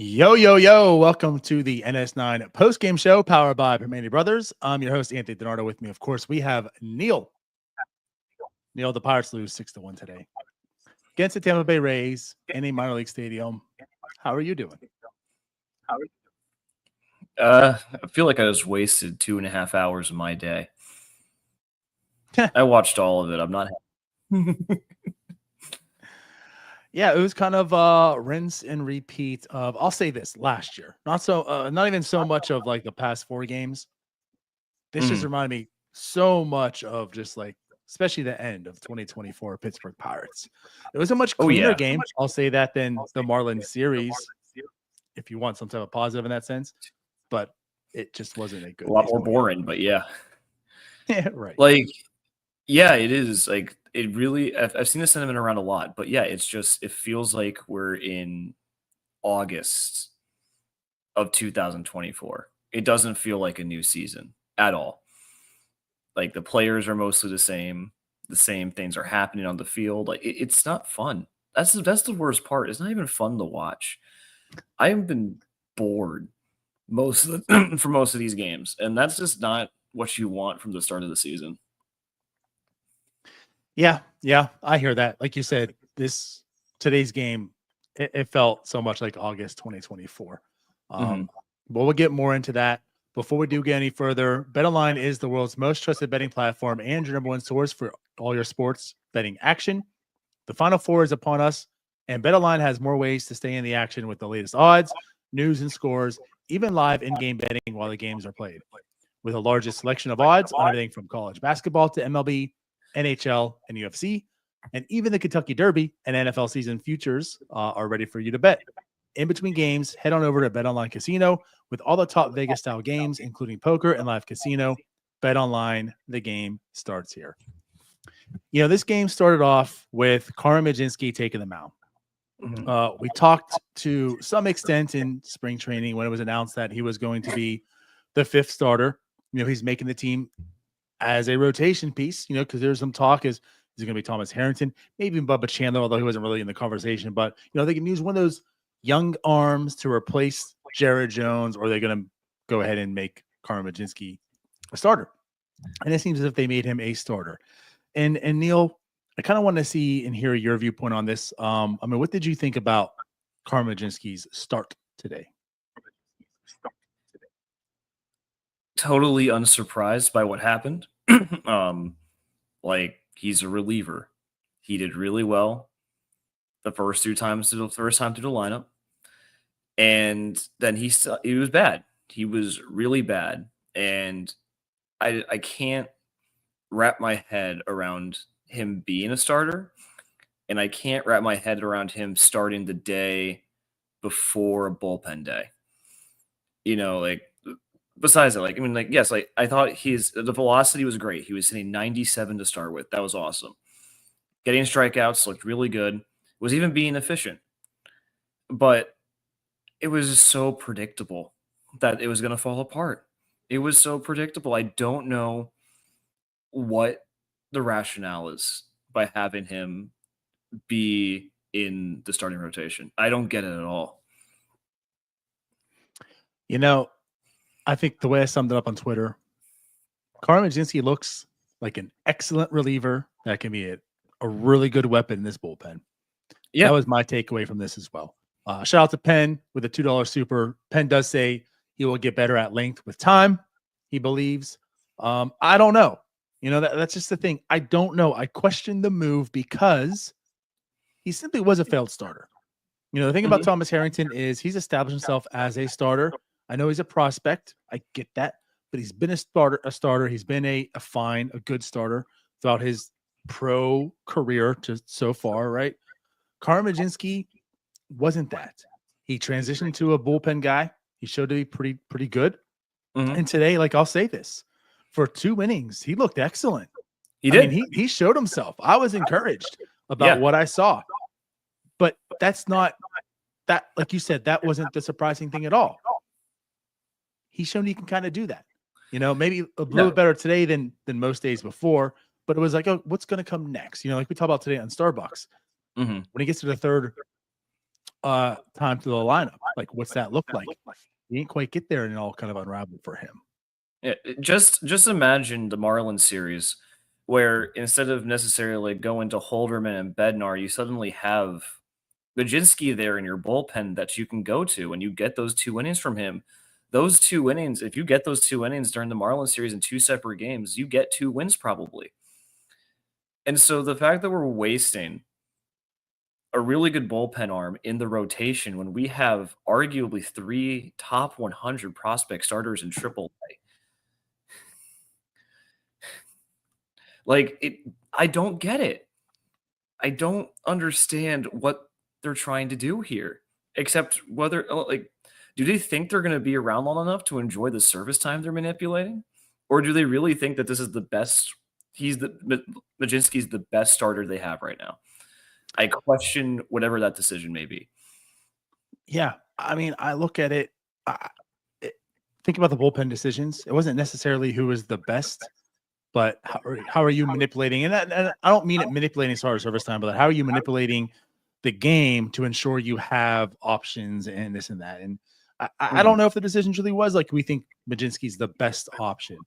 Yo, yo, yo. Welcome to the NS9 post-game show powered by Primanti Brothers. I'm your host, Anthony Donardo. With me, of course, we have Neil. Neil, the Pirates lose 6-1 today against the Tampa Bay Rays in a minor league stadium. How are you doing? I feel like I just wasted 2.5 hours of my day. I watched all of it. I'm not happy. Yeah, it was kind of rinse and repeat of, I'll say this, last year. Not even so much of like the past 4 games. This just reminded me so much of just like, especially the end of 2024 Pittsburgh Pirates. It was a much cleaner game, I'll say that, than the Marlins series, if you want some type of positive in that sense. But it just wasn't a good. A lot more boring, but yeah. Yeah, right. Like, yeah, it is. Like, it really, I've seen the sentiment around a lot, but yeah, it's just, it feels like we're in August of 2024. It doesn't feel like a new season at all. Like, the players are mostly the same things are happening on the field. Like, it's not fun. That's the worst part. It's not even fun to watch. I have been bored for most of these games, and that's just not what you want from the start of the season. Yeah, I hear that. Like you said, today's game, it felt so much like August 2024. But we'll get more into that. Before we do get any further, BetOnline is the world's most trusted betting platform and your number one source for all your sports betting action. The Final Four is upon us, and BetOnline has more ways to stay in the action with the latest odds, news, and scores, even live in-game betting while the games are played. With the largest selection of odds on everything from college basketball to MLB, NHL, and UFC, and even the Kentucky Derby and NFL season futures are ready for you to bet. In between games, head on over to BetOnline Casino with all the top Vegas-style games, including poker and live casino. BetOnline, the game starts here. You know, this game started off with Carmen Mlodzinski taking the mound. We talked to some extent in spring training when it was announced that he was going to be the 5th starter. You know, he's making the team as a rotation piece, you know, because there's some talk is it going to be Thomas Harrington, maybe even Bubba Chandler, although he wasn't really in the conversation. But, you know, they can use one of those young arms to replace Jared Jones, or they're going to go ahead and make Carmen Mlodzinski a starter. And it seems as if they made him a starter. And Neil, I kind of want to see and hear your viewpoint on this. I mean, what did you think about Carmen Mlodzinski's start today? Totally unsurprised by what happened. Like, he's a reliever. He did really well the first time through the lineup. And then he was bad. He was really bad. And I can't wrap my head around him being a starter. And I can't wrap my head around him starting the day before a bullpen day. You know, like, besides that, like, I mean, like, yes, like, I thought the velocity was great. He was hitting 97 to start with. That was awesome. Getting strikeouts looked really good. Was even being efficient. But it was just so predictable that it was going to fall apart. It was so predictable. I don't know what the rationale is by having him be in the starting rotation. I don't get it at all. You know, I think the way I summed it up on Twitter, Carmen Mlodzinski looks like an excellent reliever that can be a really good weapon in this bullpen. Yeah, that was my takeaway from this as well. Shout out to Penn with a $2 super. Penn does say he will get better at length with time, he believes. I don't know. You know, that's just the thing. I don't know. I question the move because he simply was a failed starter. You know, the thing about Thomas Harrington is he's established himself as a starter. I know he's a prospect. I get that. But he's been a starter. He's been a good starter throughout his pro career to so far, right? Carmen Mlodzinski wasn't that. He transitioned to a bullpen guy. He showed to be pretty good. Mhm. And today, like I'll say this, for 2 innings, he looked excellent. He I did. mean, he showed himself. I was encouraged about Yeah. what I saw. But that's not that, like you said, that wasn't the surprising thing at all. He's shown he can kind of do that. Maybe a little Yeah. bit better today than most days before. But it was like, oh, what's going to come next? Like we talked about today on Starbucks. Mhm. When he gets to the third time to the lineup, like what's that look like? He didn't quite get there, and it all kind of unraveled for him. Yeah, just imagine the Marlins series where instead of necessarily going to Holderman and Bednar, you suddenly have Baczynski there in your bullpen that you can go to, and you get those 2 innings from him. Those 2 innings, if you get those 2 innings during the Marlins series in 2 separate games, you get 2 wins probably. And so the fact that we're wasting a really good bullpen arm in the rotation when we have arguably 3 top 100 prospect starters in AAA. Like, I don't get it. I don't understand what they're trying to do here, except whether, like, do they think they're gonna be around long enough to enjoy the service time they're manipulating? Or do they really think that this is the best Majinski's the best starter they have right now? I question whatever that decision may be. Yeah, I mean, I look at it. Think about the bullpen decisions. It wasn't necessarily who was the best, but how are you manipulating? And I don't mean it manipulating starter service time, but how are you manipulating the game to ensure you have options and this and that? And I Mhm. don't know if the decision really was like we think Majinski's the best option.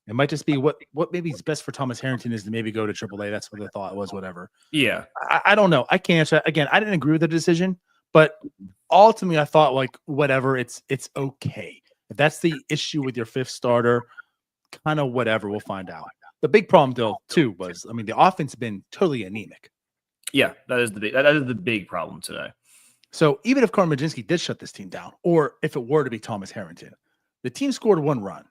It might just be what maybe is best for Thomas Harrington is to maybe go to AAA. That's what the thought was. Whatever. Yeah. I don't know. I can't answer that. Again, I didn't agree with the decision, but ultimately I thought like whatever, it's okay. If that's the issue with your fifth starter, kind of whatever, we'll find out. The big problem though, too, was I mean, the offense has been totally anemic. Yeah, that is the big problem today. So even if Carl Majinski did shut this team down, or if it were to be Thomas Harrington, the team scored 1 run.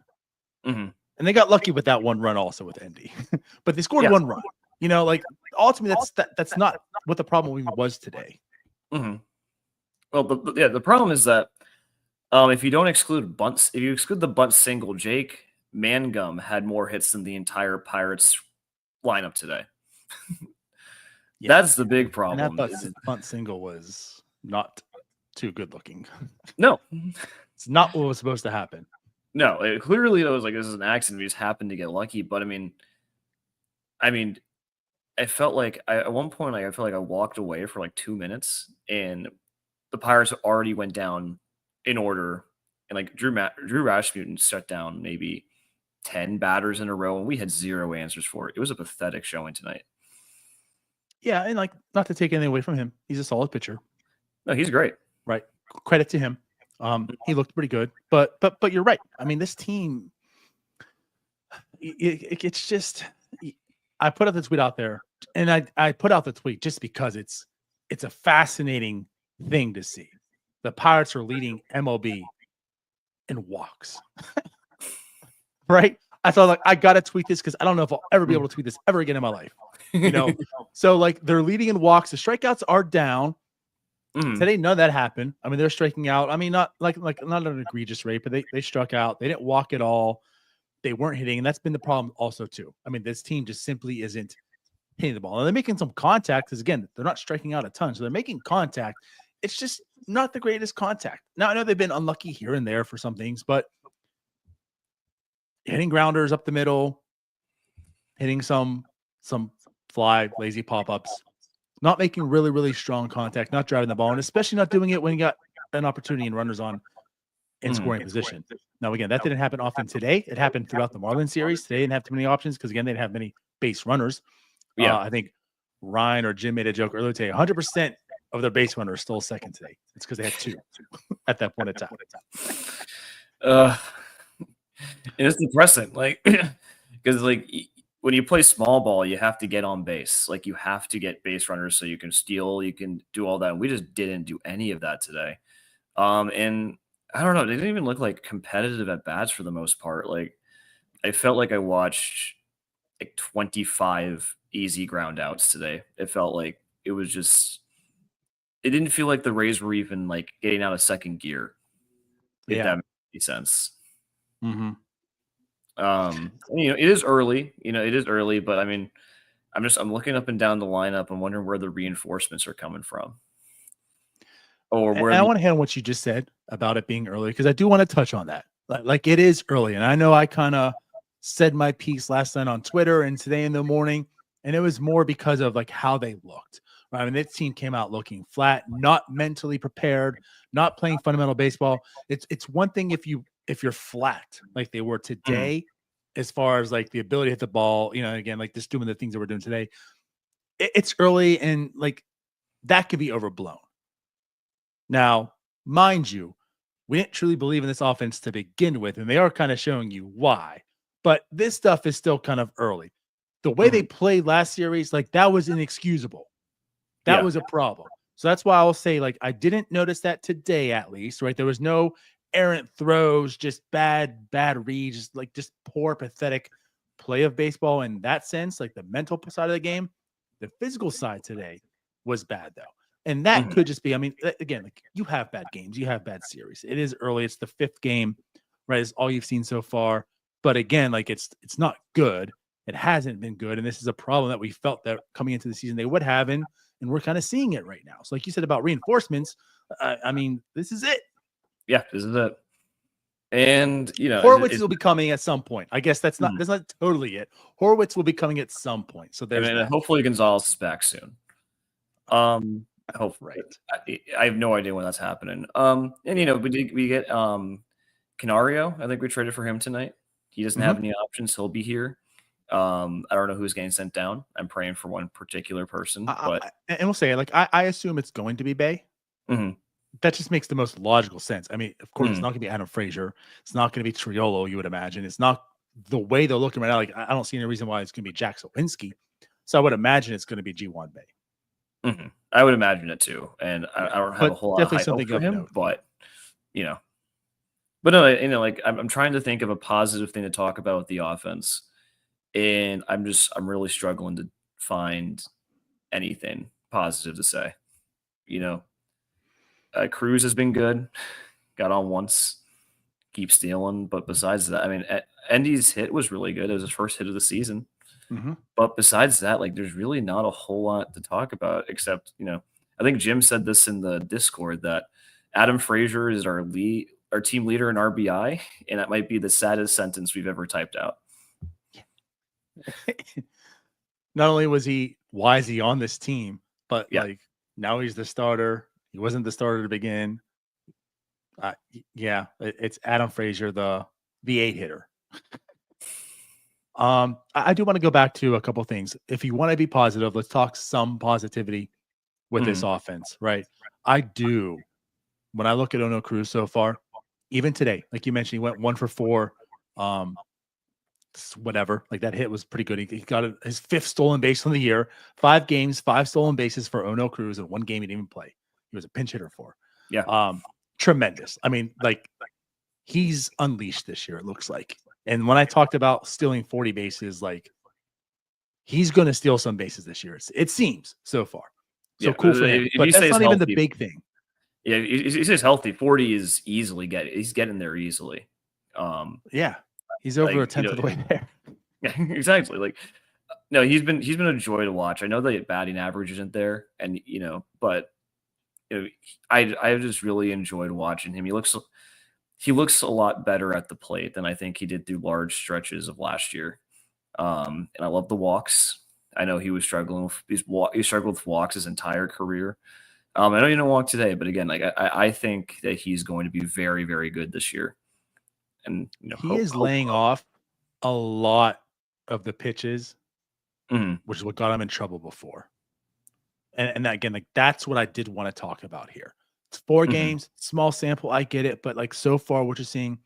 Mhm. And they got lucky with that 1 run also with Indy. But they scored Yeah. 1 run. Like ultimately that's not what the problem even was today. Mhm. Well, the problem is that if you don't exclude bunts, if you exclude the bunt single, Jake Mangum had more hits than the entire Pirates lineup today. Yeah. That's the big And problem. that bunt single was not too good looking. No, It's not what was supposed to happen. no. Clearly, it was like this is an accident. We just happened to get lucky. But I mean, I felt like at one point, like I felt like I walked away for like 2 minutes, and the Pirates already went down in order, and like Drew Rasmussen shut down maybe 10 batters in a row, and we had 0 answers for it. It was a pathetic showing tonight. Yeah, and like not to take anything away from him, he's a solid pitcher, No, he's great. right? Credit to him. He looked pretty good, but you're right. I mean, this team, it's just. I put out the tweet out there, and I put out the tweet just because it's a fascinating thing to see. The Pirates are leading MLB in walks, right? I thought like I gotta tweet this because I don't know if I'll ever be able to tweet this ever again in my life. So like they're leading in walks. The strikeouts are down. Today, none of that happened. I mean, they're striking out. I mean, not like not an egregious rate, but they struck out. They didn't walk at all. They weren't hitting, and that's been the problem also too. I mean, this team just simply isn't hitting the ball. And they're making some contact because again, they're not striking out a ton. So they're making contact. It's just not the greatest contact. Now I know they've been unlucky here and there for some things, but hitting grounders up the middle, hitting some fly, lazy pop-ups, not making really, really strong contact, not driving the ball, and especially not doing it when you got an opportunity and runners on in scoring position. Now, again, that didn't happen often today. It happened throughout the Marlins series. Today didn't have too many options because, again, they didn't have many base runners. Yeah. I think Ryan or Jim made a joke earlier today. 100% of their base runners stole second today. It's because they had 2 at that point in time. It's depressing, like because like when you play small ball, you have to get on base. Like you have to get base runners so you can steal, you can do all that. And we just didn't do any of that today. And I don't know, they didn't even look like competitive at bats for the most part. Like I felt like I watched like 25 easy ground outs today. It felt like it was just it didn't feel like the Rays were even like getting out of second gear. If that makes any sense. Mm-hmm. It is early. It is early, but I mean, I'm looking up and down the lineup. I'm wondering where the reinforcements are coming from, or where. And I want to handle what you just said about it being early because I do want to touch on that. Like it is early, and I know I kind of said my piece last night on Twitter and today in the morning, and it was more because of like how they looked. Right? I mean, this team came out looking flat, not mentally prepared, not playing fundamental baseball. It's one thing if you're flat like they were today, as far as like the ability to hit the ball. Again, like just doing the things that we're doing today. It's early, and like that could be overblown. Now, mind you, we didn't truly believe in this offense to begin with, and they are kind of showing you why. But this stuff is still kind of early. The way they played last series, like that was inexcusable. That was a problem. So that's why I'll say, like, I didn't notice that today, at least, right? There was no errant throws, just bad reads, just poor, pathetic play of baseball in that sense, like the mental side of the game. The physical side today was bad, though. And that could just be, I mean, again, like you have bad games, you have bad series. It is early. It's the 5th game, right? It's all you've seen so far. But again, like it's not good. It hasn't been good. And this is a problem that we felt that coming into the season they would have. And we're kind of seeing it right now. So like you said about reinforcements, I mean, this is it. Yeah, this is it. And, Horwitz will be coming at some point. I guess that's not totally it. Horwitz will be coming at some point. So there's and hopefully Gonzalez is back soon. I hope, right. I have no idea when that's happening. And we get Canario. I think we traded for him tonight. He doesn't have any options. He'll be here. I don't know who's getting sent down. I'm praying for one particular person, but and we'll say like I assume it's going to be Bay. That just makes the most logical sense. I mean, of course, it's not going to be Adam Frazier. It's not going to be Triolo. You would imagine it's not the way they're looking right now. Like I don't see any reason why it's going to be Jack Sawinski. So I would imagine it's going to be G1 Bay. I would imagine it too, and I don't have a whole lot of hype for him, but no, like I'm trying to think of a positive thing to talk about with the offense, and I'm really struggling to find anything positive to say. Cruz has been good, got on once, keep stealing, but besides that, I mean, Endy's hit was really good. It was his first hit of the season. But besides that, like, there's really not a whole lot to talk about except, I think Jim said this in the Discord that Adam Frazier is our team leader in RBI, and that might be the saddest sentence we've ever typed out. Not only why is he on this team, but like now he's the starter. He wasn't the starter to begin. It's Adam Frazier, the 8 hitter. I do want to go back to a couple of things. If you want to be positive, let's talk some positivity with this offense, right? I do. When I look at Ono Cruz so far, even today, like you mentioned, he went 1 for 4. Whatever, like that hit was pretty good. He got his 5th stolen base on the year. 5 games, 5 stolen bases for Ono Cruz, and 1 game he didn't even play. He was a pinch hitter for. Tremendous. I mean, like he's unleashed this year, it looks like. And when I talked about stealing 40 bases, like he's going to steal some bases this year. It seems so far. So cool for him. But that's not even the big thing. Yeah, he stays healthy. 40 is he's getting there easily. He's over a 10th of the way there. Yeah, exactly. Like, no, he's been a joy to watch. I know the batting average isn't there, and but I just really enjoyed watching him. He looks a lot better at the plate than I think he did through large stretches of last year. And I love the walks. I know he was struggling with he struggled with walks his entire career. I know he didn't walk today, but again, like I think that he's going to be very, very good this year. And he is laying off a lot of the pitches, which is what got him in trouble before. And again, like that's what I did want to talk about here. It's 4 games, small sample, I get it, but like so far, what you're seeing,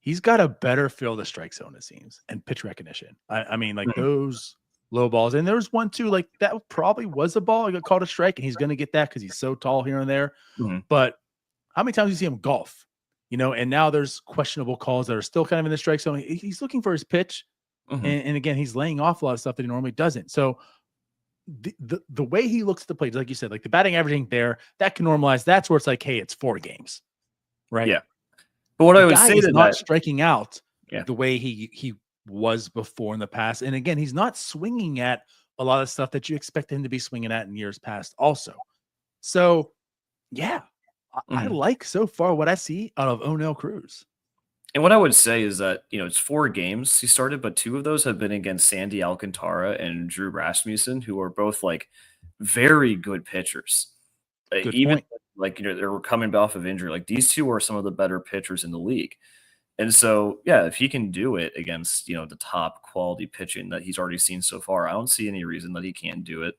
he's got a better feel of the strike zone, it seems, and pitch recognition. I mean, like those low balls, and there was one too, like that probably was a ball. I got called a strike, and he's going to get that because he's so tall here and there. But how many times do you see him golf? And now there's questionable calls that are still kind of in the strike zone. He's looking for his pitch, and again, he's laying off a lot of stuff that he normally doesn't. So the way he looks at the plate, like you said, like the batting averaging there, that can normalize. That's where it's like, hey, it's 4 games, right? Yeah. But what the I would guy say is to not that, striking out yeah, the way he was before in the past. And again, he's not swinging at a lot of stuff that you expect him to be swinging at in years past also. So, yeah, I like so far what I see out of O'Neal Cruz. And what I would say is that, it's 4 games he started, but 2 of those have been against Sandy Alcantara and Drew Rasmussen, who are both like very good pitchers. Good Even point. like, they were coming off of injury. Like these 2 are some of the better pitchers in the league. And so, yeah, if he can do it against, the top quality pitching that he's already seen so far, I don't see any reason that he can't do it,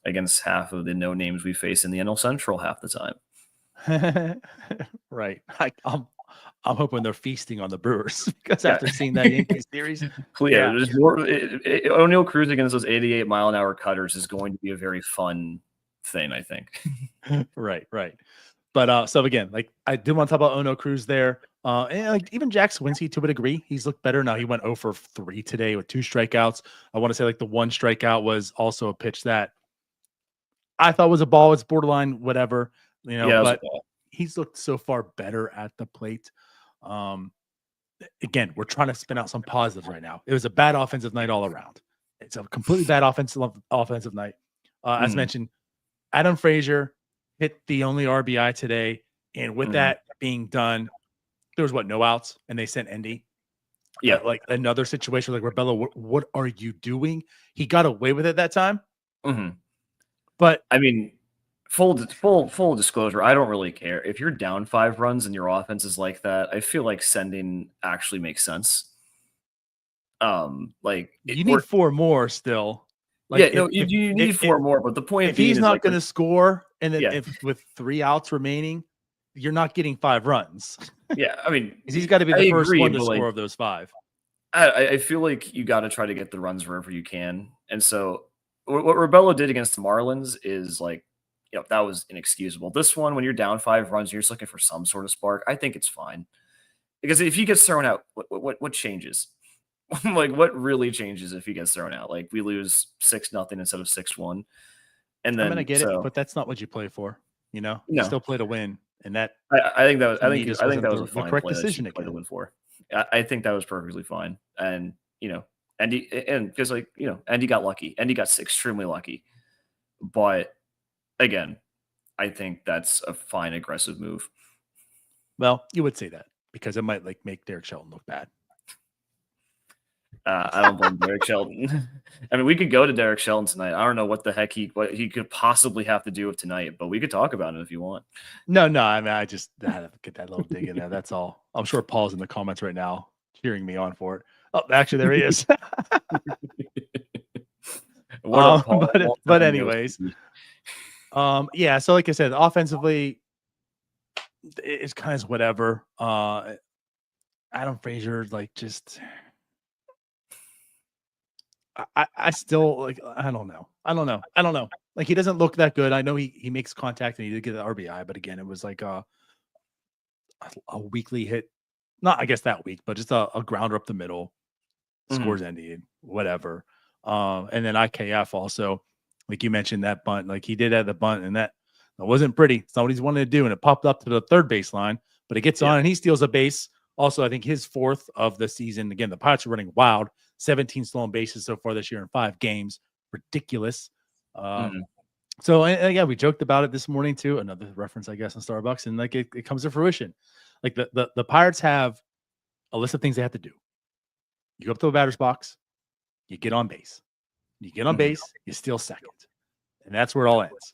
against half of the no names we face in the NL Central half the time. Right. I'm hoping they're feasting on the Brewers because after seeing that Yankees series, there's more. O'Neal Cruz against those 88-mile-an-hour cutters is going to be a very fun thing, I think. Right. But so again, like I do want to talk about O'Neal Cruz there. And like even Jack Swinsky to a degree, he's looked better now. He went 0 for 3 today with 2 strikeouts. I want to say like the 1 strikeout was also a pitch that I thought was a ball. It's borderline, whatever, but he's looked so far better at the plate. Again, we're trying to spin out some positives right now. It was a bad offensive night all around. It's a completely bad offensive night. As mentioned, Adam Frazier hit the only RBI today. And with that being done, there was no outs, and they sent Endy. Yeah. Like another situation like Rebello, what are you doing? He got away with it that time. But I mean, full disclosure, I don't really care. If you're down 5 runs and your offense is like that, I feel like sending actually makes sense. Like you need 4 more still. Like, you need 4 more, but the point if he's not going to score, and then if with 3 outs remaining, you're not getting 5 runs. Yeah, I mean, he's got to be the first one to score of those 5. I feel like you got to try to get the runs wherever you can, and so what Rebello did against the Marlins is like, that was inexcusable. This one, when you're down 5 runs, you're just looking for some sort of spark. I think it's fine because if he gets thrown out, what changes? Like, what really changes if he gets thrown out? Like, we lose 6-0 instead of 6-1, and then I get it, but that's not what you play for. You still play to win, and that I think that was a fine correct play decision to play to win for. I think that was perfectly fine, and Andy, and because Andy got lucky. Andy got extremely lucky, but again, I think that's a fine aggressive move. Well, you would say that because it might make Derek Shelton look bad. I don't blame Derek Shelton. I mean, we could go to Derek Shelton tonight. I don't know what the heck what he could possibly have to do with tonight, but we could talk about it if you want. No. I mean, I just had to get that little dig in there. That's all. I'm sure Paul's in the comments right now cheering me on for it. Oh, actually, there he is. But anyways, yeah. So like I said, offensively, it's kind of whatever. Adam Frazier, just. I still I don't know. Like he doesn't look that good. I know he makes contact and he did get the RBI, but again, it was like a weakly hit. Not I guess that week, but just a grounder up the middle. Scores ended, whatever. And then IKF also, like you mentioned, that bunt, like he did at the bunt, and that wasn't pretty. It's not what he's wanted to do, and it popped up to the third baseline, but it gets on and he steals a base. Also, I think his 4th of the season. Again, the Pirates are running wild. 17 stolen bases so far this year in 5 games. Ridiculous. So, yeah, we joked about it this morning too. Another reference, I guess, in Starbucks. And it comes to fruition. Like the Pirates have a list of things they have to do. You go up to the batter's box. You get on base. You get on base. You steal second. And that's where it all ends.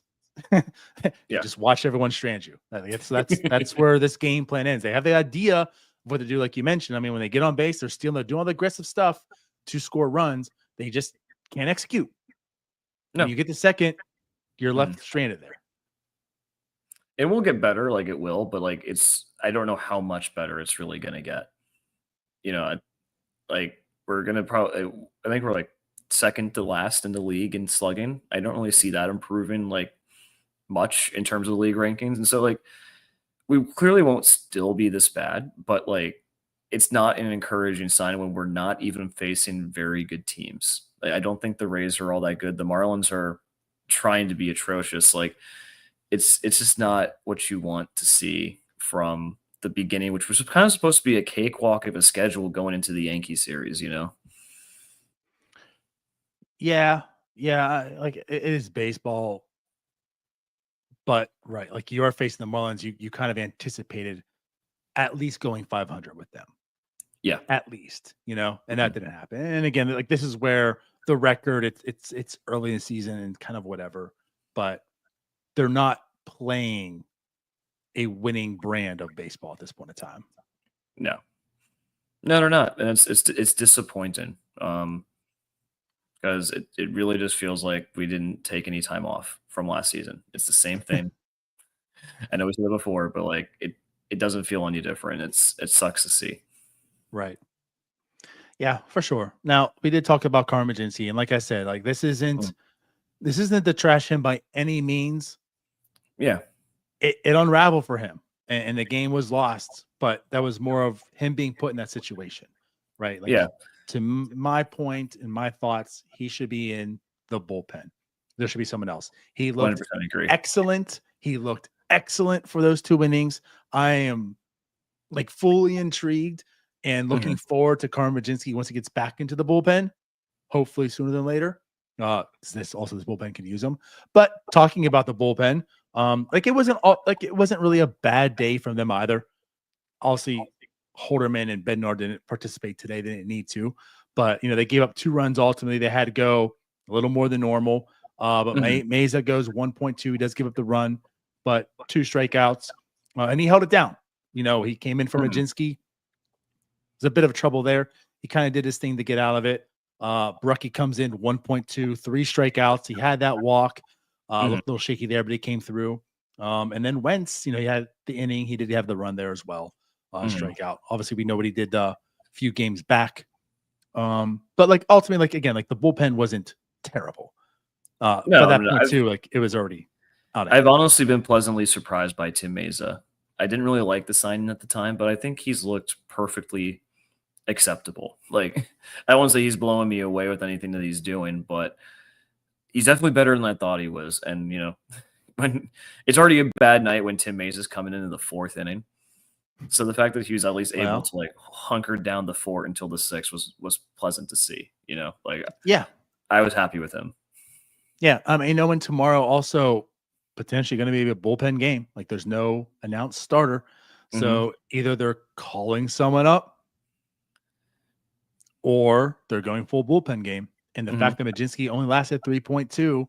You just watch everyone strand you. That's where this game plan ends. They have the idea of what to do, like you mentioned. I mean, when they get on base, they're doing all the aggressive stuff to score runs. They just can't execute. No. When you get the second, you're left stranded there. It will get better, like it will, but I don't know how much better it's really gonna get. We're gonna probably, I think we're second to last in the league in slugging. I don't really see that improving much in terms of the league rankings, and so we clearly won't still be this bad, but it's not an encouraging sign when we're not even facing very good teams. I don't think the Rays are all that good. The Marlins are trying to be atrocious. Like it's just not what you want to see from the beginning, which was kind of supposed to be a cakewalk of a schedule going into the Yankee series, you know? Yeah, yeah, like it is baseball, but right, like you are facing the Marlins, you kind of anticipated at least going 500 with them, Yeah. at least, and that Mhm. didn't happen. And again, like this is where the record, it's early in the season and kind of whatever, but they're not playing a winning brand of baseball at this point in time. No. No, they're not. And it's disappointing. Because it really just feels like we didn't take any time off from last season. It's the same thing. I know we said it before, but like it doesn't feel any different. It sucks to see. Right. Yeah, for sure. Now we did talk about Carmagency, and like I said, like Mm. this isn't to trash him by any means. Yeah. It unraveled for him, and the game was lost. But that was more of him being put in that situation, right? Like Yeah. to my point and my thoughts, he should be in the bullpen. There should be someone else. He looked 100% agree. excellent. He looked excellent for those 2 innings. I am like fully intrigued and looking Mhm. forward to Carmaginski once he gets back into the bullpen, hopefully sooner than later. This bullpen can use him. But talking about the bullpen, like it wasn't really a bad day from them either. Obviously, Holderman and Bednar didn't participate today; they didn't need to. But they gave up 2 runs. Ultimately, they had to go a little more than normal. But Mhm. Meza goes 1.2. He does give up the run, but 2 strikeouts, and he held it down. He came in for Mhm. Majinski. There's a bit of trouble there. He kind of did his thing to get out of it. Brucky comes in 1.2, 3 strikeouts. He had that walk. Mhm. Looked a little shaky there, but he came through. And then Wentz, he had the inning. He did have the run there as well. Mhm. Strikeout. Obviously, we know what he did a few games back. But like ultimately, like again, like the bullpen wasn't terrible. By No, I that mean, point too, like it was already out of I've hand. honestly been pleasantly surprised by Tim Meza. I didn't really like the signing at the time, but I think he's looked perfectly acceptable. Like, I won't say he's blowing me away with anything that he's doing, but he's definitely better than I thought he was. And when it's already a bad night when Tim Mays is coming in the 4th inning, so the fact that he was at least able Well, to like hunker down the fort until the 6th was pleasant to see. Like yeah, I was happy with him. yeah. And tomorrow also potentially going to be a bullpen game. Like there's no announced starter. Hmm. So either they're calling someone up or they're going full bullpen game. And the Hmm. fact that Majinski only lasted 3.2,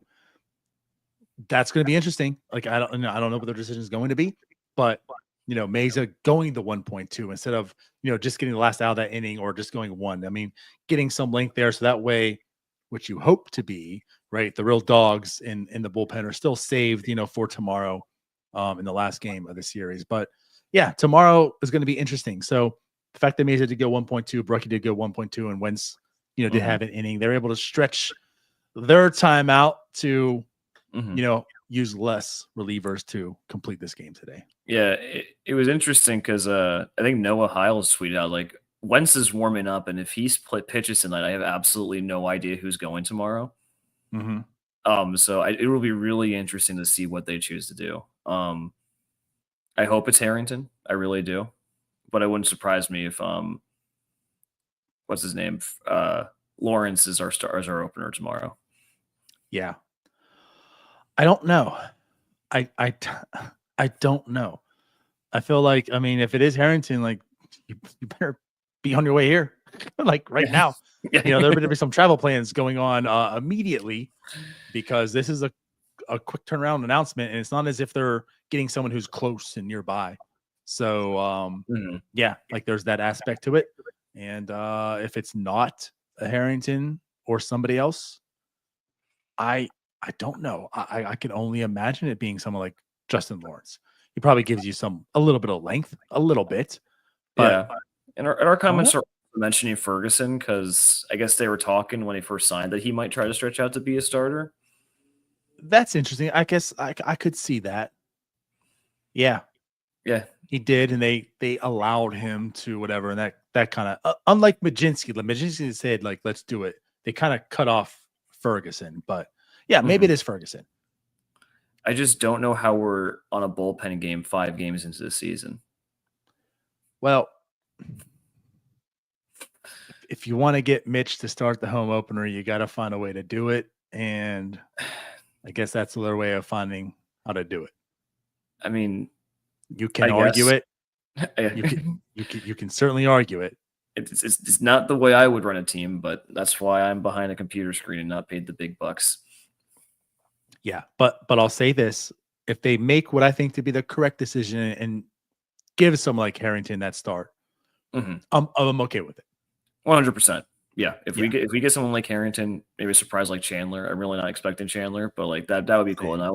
that's going to be interesting. Like I don't know what their decision is going to be, but Mesa going the 1.2 instead of just getting the last out of that inning or just going one. I mean, getting some length there so that way, which you hope to be right, the real dogs in the bullpen are still saved, for tomorrow, in the last game of the series. But yeah, tomorrow is going to be interesting. So the fact that Mesa did go 1.2, Brucky did go 1.2, and Wentz, did Hmm. have an inning, they're able to stretch their time out to Hmm. use less relievers to complete this game today. Yeah, it was interesting because I think Noah Hiles tweeted out like Wentz is warming up, and if he's pitches tonight, I have absolutely no idea who's going tomorrow. Mm-hmm. So it will be really interesting to see what they choose to do. I hope it's Harrington. I really do, but it wouldn't surprise me if what's his name? Lawrence is our star as our opener tomorrow. Yeah, I don't know. I I don't know. I feel like if it is Harrington, like you better be on your way here, like right Yeah. now. Yeah. There better be some travel plans going on immediately because this is a quick turnaround announcement, and it's not as if they're getting someone who's close and nearby. So Mhm. yeah, like there's that aspect to it. And if it's not a Harrington or somebody else, I don't know. I can only imagine it being someone like Justin Lawrence. He probably gives you a little bit of length, a little bit, but Yeah. And our I don't comments know. are mentioning Ferguson because I guess they were talking when he first signed that he might try to stretch out to be a starter. That's interesting. I guess I could see that. Yeah, Yeah. he did, and they allowed him to whatever, and that kind of unlike Majinski. Like Majinski said, like let's do it. they kind of cut off Ferguson. But yeah, maybe it is Ferguson. I just don't know how we're on a bullpen game 5 games into the season. Well, if you want to get Mitch to start the home opener, you got to find a way to do it. And I guess that's their way of finding how to do it. I mean, you can argue it. You can certainly argue it. It's not the way I would run a team, but that's why I'm behind a computer screen and not paid the big bucks. Yeah, but I'll say this: if they make what I think to be the correct decision and give someone like Harrington that start, I'm okay with it. 100%. Yeah, if we get someone like Harrington, maybe a surprise like Chandler. I'm really not expecting Chandler, but like that would be cool, and I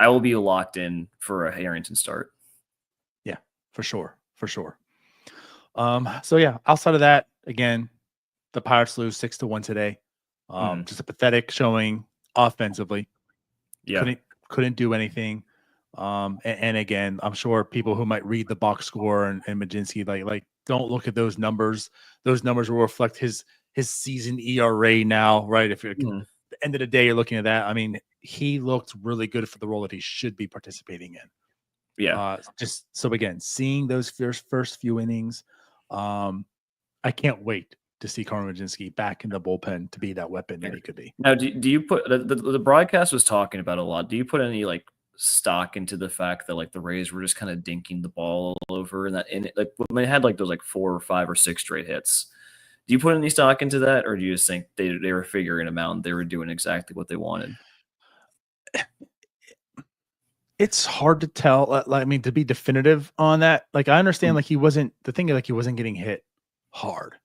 will be locked in for a Harrington start. Yeah, for sure. So yeah, outside of that, again, the Pirates lose 6-1 today. Just a pathetic showing offensively. Yeah, couldn't do anything. And again, I'm sure people who might read the box score and Majinski like don't look at those numbers. Those numbers will reflect his season ERA now, right? If you're at the end of the day, you're looking at that. I mean, he looked really good for the role that he should be participating in. Yeah. Just so again, seeing those first few innings, I can't wait to see Carmen Majinski back in the bullpen to be that weapon that he could be. Now, do you put the broadcast was talking about a lot? Do you put any like stock into the fact that like the Rays were just kind of dinking the ball all over and like when they had like those like 4 or 5 or 6 straight hits? Do you put any stock into that, or do you just think they were figuring them out and they were doing exactly what they wanted? It's hard to tell. I mean, to be definitive on that, like I understand, like he wasn't getting hit hard,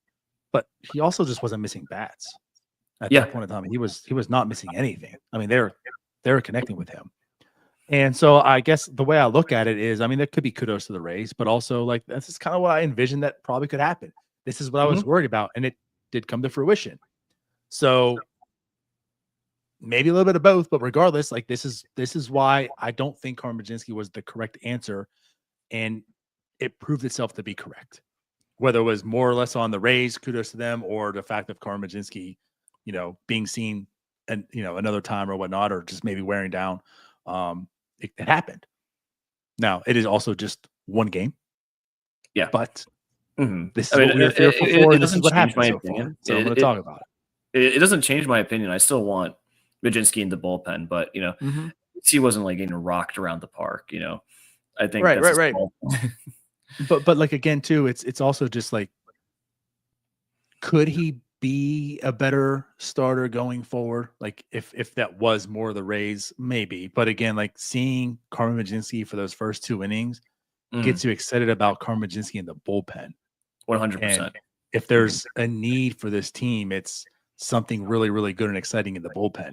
but he also just wasn't missing bats at that point in time. He was not missing anything. I mean, they were connecting with him, and so I guess the way I look at it is, I mean, there could be kudos to the Rays, but also like this is kind of what I envisioned that probably could happen. This is what I was worried about, and it did come to fruition. So maybe a little bit of both, but regardless, like this is why I don't think Carmen Majinski was the correct answer, and it proved itself to be correct. Whether it was more or less on the Rays, kudos to them, or the fact of Carmen Majinski, being seen and another time or whatnot, or just maybe wearing down, it happened. Now it is also just one game. Yeah, but this is what we were fearful for. This is what happened so far. So I'm going to talk about it. It doesn't change my opinion. I still want Majinski in the bullpen, but he wasn't like getting rocked around the park. I think right. but like again too, it's also just like, could he be a better starter going forward? Like if that was more of the Rays, maybe. But again, like seeing Carmen Majinski for those first 2 innings gets you excited about Carmen Majinski in the bullpen. 100%. If there's a need for this team, it's something really, really good and exciting in the bullpen.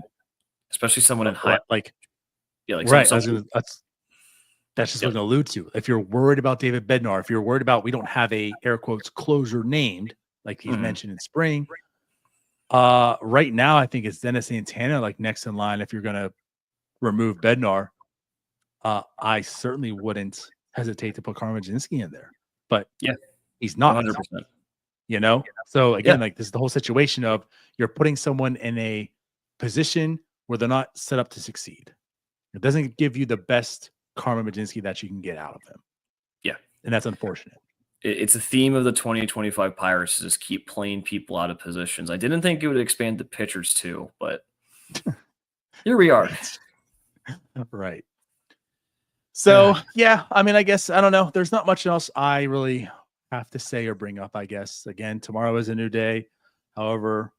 Especially someone in high, right. That's just what I'm going to allude to. If you're worried about David Bednar, if you're worried about we don't have a air quotes closer named like he's mentioned in spring, right now I think it's Dennis Santana like next in line. If you're going to remove Bednar, I certainly wouldn't hesitate to put Carmen Majinski in there. But he's not 100%. So again, like this is the whole situation of you're putting someone in a position where they're not set up to succeed. It doesn't give you the best Carmen Majinski that you can get out of him. Yeah. And that's unfortunate. It's a theme of the 2025 Pirates to just keep playing people out of positions. I didn't think it would expand to pitchers too, but here we are. Right. So, yeah, I mean, I guess, I don't know. There's not much else I really have to say or bring up, I guess. Again, tomorrow is a new day. However,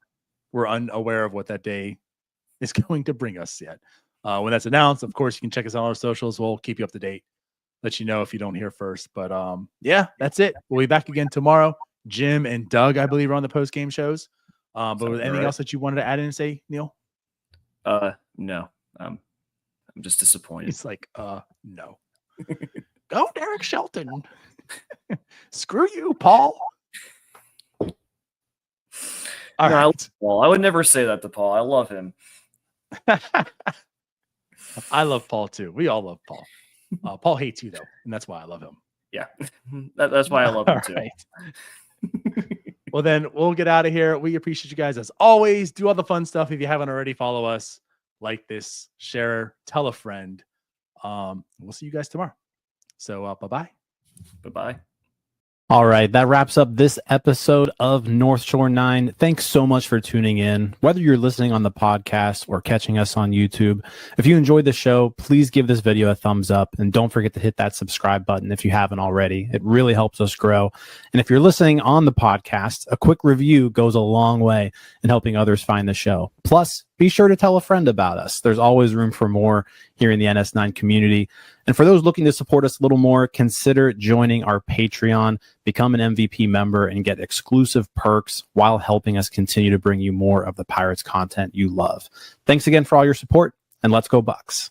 we're unaware of what that day is going to bring us yet. When that's announced, of course, you can check us on our socials. We'll keep you up to date, let you know if you don't hear first. But yeah, that's it. We'll be back again tomorrow. Jim and Doug, I believe, are on the post-game shows. But was anything else that you wanted to add in and say, Neil? No. I'm just disappointed. It's like, no. Go Derek Shelton. Screw you, Paul. All right. I would never say that to Paul. I love him. I love Paul too. We all love Paul. Paul hates you though, and that's why I love him. Yeah, that's why I love him too. Right. Well, then we'll get out of here. We appreciate you guys as always. Do all the fun stuff. If you haven't already, follow us, like this, share, tell a friend. We'll see you guys tomorrow. So bye-bye. Bye-bye. All right, that wraps up this episode of North Shore 9. Thanks so much for tuning in. Whether you're listening on the podcast or catching us on YouTube, if you enjoyed the show, please give this video a thumbs up and don't forget to hit that subscribe button if you haven't already. It really helps us grow. And if you're listening on the podcast, a quick review goes a long way in helping others find the show. Plus, be sure to tell a friend about us. There's always room for more here in the NS9 community. And for those looking to support us a little more, consider joining our Patreon, become an MVP member, and get exclusive perks while helping us continue to bring you more of the Pirates content you love. Thanks again for all your support, and let's go Bucs.